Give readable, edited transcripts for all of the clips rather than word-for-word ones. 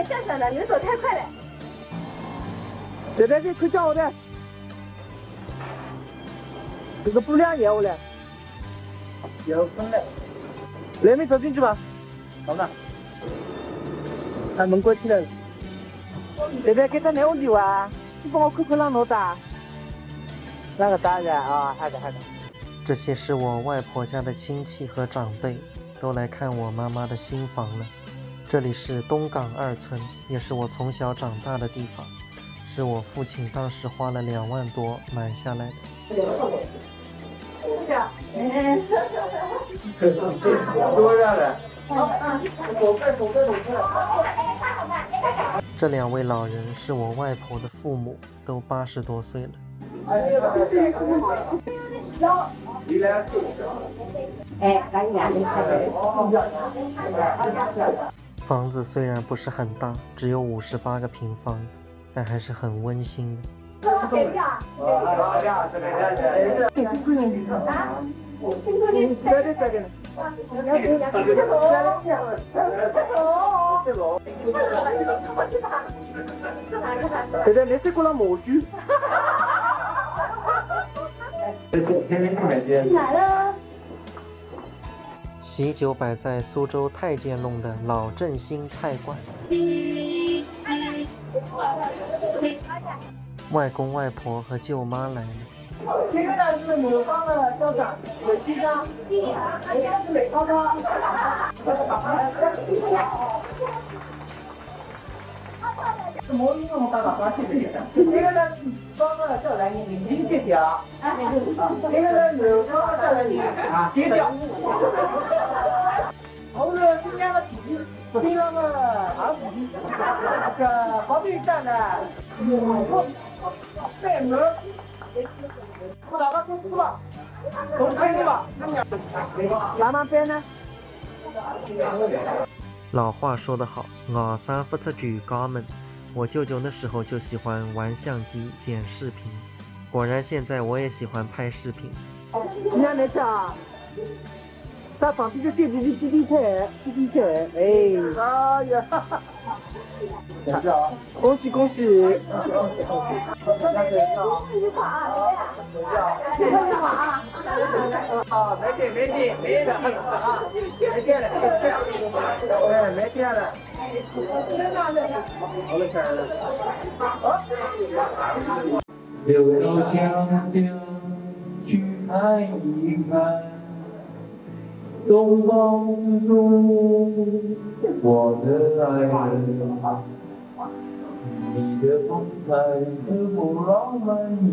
快，向上的，你们走太快了。这边去快叫我的，这个布亮也我了，有风了，那边走进去吧。好的，把门关起来了。这边给他哪个牛啊？你帮我看看让哪打？那个打的啊，好的。这些是我外婆家的亲戚和长辈，都来看我妈妈的新房了。这里是东港2村，也是我从小长大的地方，是我父亲当时花了2万多买下来的。这2位老人是我外婆的父母，都80多岁了。房子虽然不是很大，只有58个平方，但还是很温馨的。现在没吃过了毛猪。来了。喜酒摆在苏州太监弄的老振兴菜馆。外公外婆和舅妈来了。这个呢是某方的校长，有机长，人家是美方的。毛衣用大把去的，这个呢方的叫来你谢谢啊。这个呢有方的叫来你啊，接掉。我是新疆的体育，新疆的儿子，这个防备站的带门。我打个公司吧，都开的吧。哪边边呢？老话说得好，外甥不出全家门。我舅舅那时候就喜欢玩相机、剪视频，果然现在我也喜欢拍视频。你看没事啊？他旁边就滴菜，哎，哎呀，恭喜！恭喜啊！没电了，哎，没电了。好了，开了。溜到江边去看一看。东方之珠，我的爱人，你的风采是否浪漫依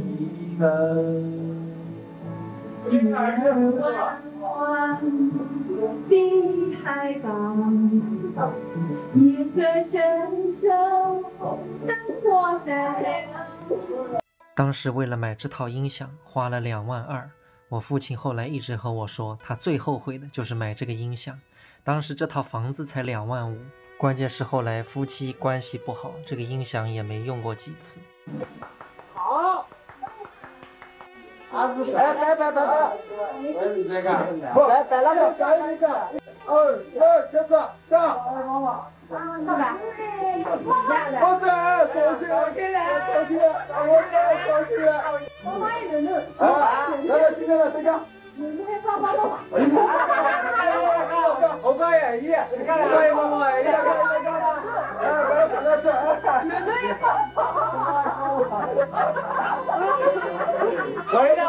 然？女儿弯碧海港，夜色深深，灯火闪亮。当时为了买这套音响，花了2万2。我父亲后来一直和我说，他最后悔的就是买这个音响。当时这套房子才2万5，关键是后来夫妻关系不好，这个音响也没用过几次。好，儿子，摆，摆那个小一个，2、这个，上。爸爸，我这走去，妈妈也能。啊，来，今天的这个。好高呀，爷，你看高呀，妈妈，爷，看，不要想那事。老人家。